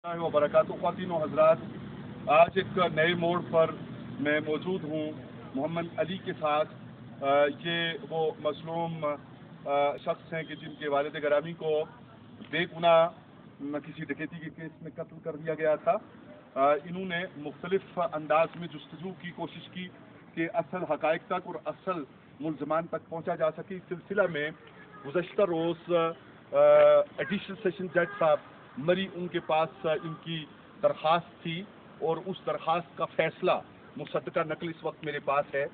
वबरकातुहू ख़वातीन व हज़रात, आज एक नए मोड़ पर मैं मौजूद हूँ मोहम्मद अली के साथ। ये वो मसलूम शख्स हैं कि जिनके वालिद गिरामी को बेगुनाह किसी डकैती के केस में कत्ल कर दिया गया था। इन्होंने मुख्तलिफ अंदाज में जुस्तजू की कोशिश की कि असल हक़ाइक़ तक और असल मुल्ज़मान तक पहुँचा जा सके। इस सिलसिला में गुज़श्ता रोज़ एडिशनल सेशन जज साहब मरी उनके पास इनकी दरख्वास्त थी और उस दरख्वास्त का फ़ैसला मुसद्दका नकल इस वक्त मेरे पास है।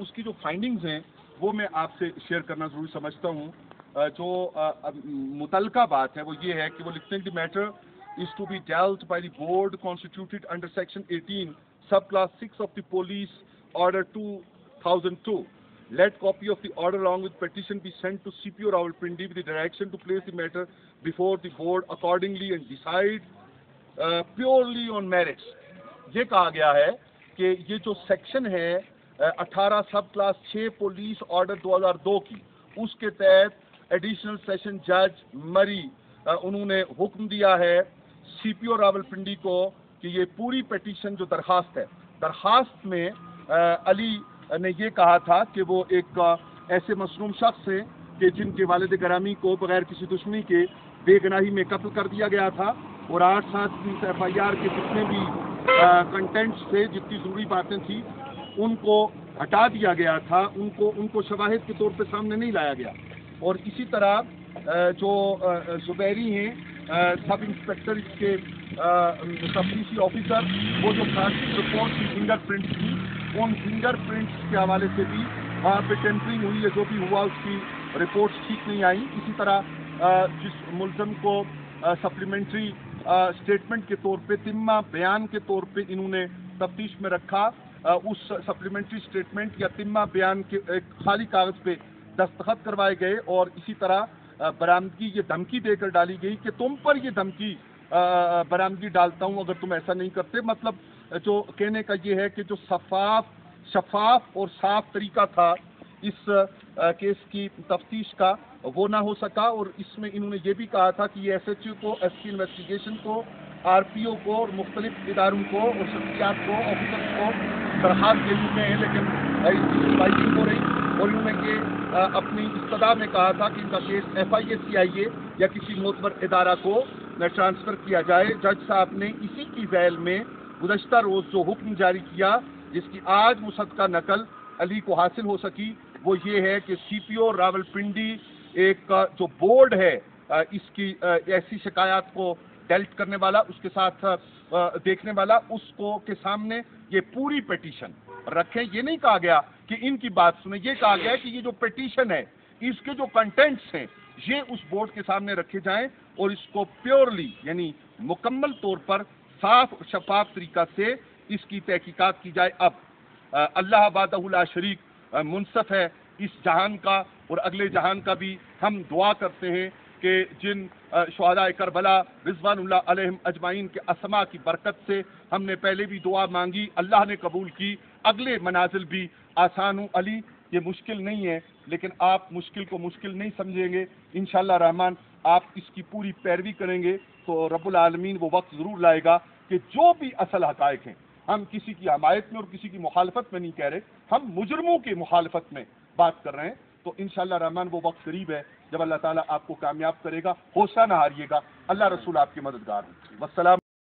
उसकी जो फाइंडिंग्स हैं वो मैं आपसे शेयर करना ज़रूरी समझता हूँ। जो मुतलका बात है वो ये है कि वो लिखते हैं कि matter is to be dealt by the board constituted under section 18 subclass 6 of the police order 2002. Let copy of the order along with petition be sent to CPO Rawalpindi with the direction to place the matter before the board accordingly and decide purely on merits. ये कहा गया है कि ये जो section है 18 सब class 6 police order 2002 की, उसके तहत एडिशनल सेशन जज मरी उन्होंने हुक्म दिया है सीपीओ रावलपिंडी को कि ये पूरी पिटीशन जो दरखास्त है, दरखास्त में अली ने ये कहा था कि वो एक ऐसे मसलूम शख्स हैं कि जिनके वालिद गिरामी को बगैर किसी दुश्मनी के बेगुनाही में कत्ल कर दिया गया था और 8-7 एफआईआर के जितने भी कंटेंट्स थे, जितनी ज़रूरी बातें थी, उनको हटा दिया गया था, उनको शवाहिद के तौर पे सामने नहीं लाया गया। और इसी तरह जो जुबैरी हैं सब इंस्पेक्टर इसके तफ्तीशी ऑफिसर, वो जो खासी रिपोर्ट की फिंगर प्रिंट्स थी, उन फिंगर प्रिंट्स के हवाले से भी वहाँ पे टेम्परिंग हुई है, जो भी हुआ उसकी रिपोर्ट्स ठीक नहीं आई। इसी तरह जिस मुल्ज़म को सप्लीमेंट्री स्टेटमेंट के तौर पे, तिम्मा बयान के तौर पे इन्होंने तफ्तीश में रखा, उस सप्लीमेंट्री स्टेटमेंट या तिम्मा बयान के एक खाली कागज़ पे दस्तखत करवाए गए और इसी तरह बरामदगी ये धमकी देकर डाली गई कि तुम पर ये धमकी बरामदगी डालता हूँ अगर तुम ऐसा नहीं करते। मतलब जो कहने का ये है कि जो शफाफ और साफ तरीका था इस केस की तफ्तीश का, वो ना हो सका। और इसमें इन्होंने ये भी कहा था कि ये एसएचओ को, एसपी इन्वेस्टिगेशन को, आरपीओ को और मुख्तलिफ इदारों को और शख्सियात को, ऑफिसर्स को दरखास्त दे चुके हैं, लेकिन इसकी सुनवाई नहीं हो रही। और इन्होंने ये अपनी इस्तदा में कहा था कि इनका केस FIA-CIA या किसी मोतबर इदारा को ट्रांसफ़र किया जाए। जज साहब ने इसी की ज़ैल में गुज़श्ता रोज़ जो हुक्म जारी किया, जिसकी आज मुसद्दका नकल अली को हासिल हो सकी, वो ये है कि सीपीओ रावलपिंडी एक जो बोर्ड है इसकी ऐसी शिकायत को डेल्ट करने वाला, उसके साथ देखने वाला, उसको के सामने ये पूरी पिटीशन रखें। ये नहीं कहा गया कि इनकी बात सुने, ये कहा गया कि ये जो पिटीशन है, इसके जो कंटेंट्स हैं, ये उस बोर्ड के सामने रखे जाएं और इसको प्योरली यानी मुकम्मल तौर पर साफ और शफाफ तरीका से इसकी तहकीकात की जाए। अब अल्लाह वाहदहू ला शरीक मुनसफ है इस जहान का और अगले जहान का भी। हम दुआ करते हैं कि जिन शुहदाए करबला रिज़वानुल्लाह अलैहिम अजमाइन के अस्मा की बरकत से हमने पहले भी दुआ मांगी, अल्लाह ने कबूल की, अगले मनाजिल भी आसान हो। अली, ये मुश्किल नहीं है, लेकिन आप मुश्किल को मुश्किल नहीं समझेंगे। इंशाअल्लाह रहमान आप इसकी पूरी पैरवी करेंगे तो रब्बुल आलमीन वो वक्त ज़रूर लाएगा कि जो भी असल हक़ाइक़ हैं, हम किसी की हमायत में और किसी की मुखालफत में नहीं कह रहे, हम मुजरमों की मुखालफत में बात कर रहे हैं। तो इंशाअल्लाह रहमान वो वक्त करीब है जब अल्लाह ताला आपको कामयाब करेगा। हौसला ना हारिएगा, अल्लाह रसूल आपके मददगार हैं। वस्सलाम।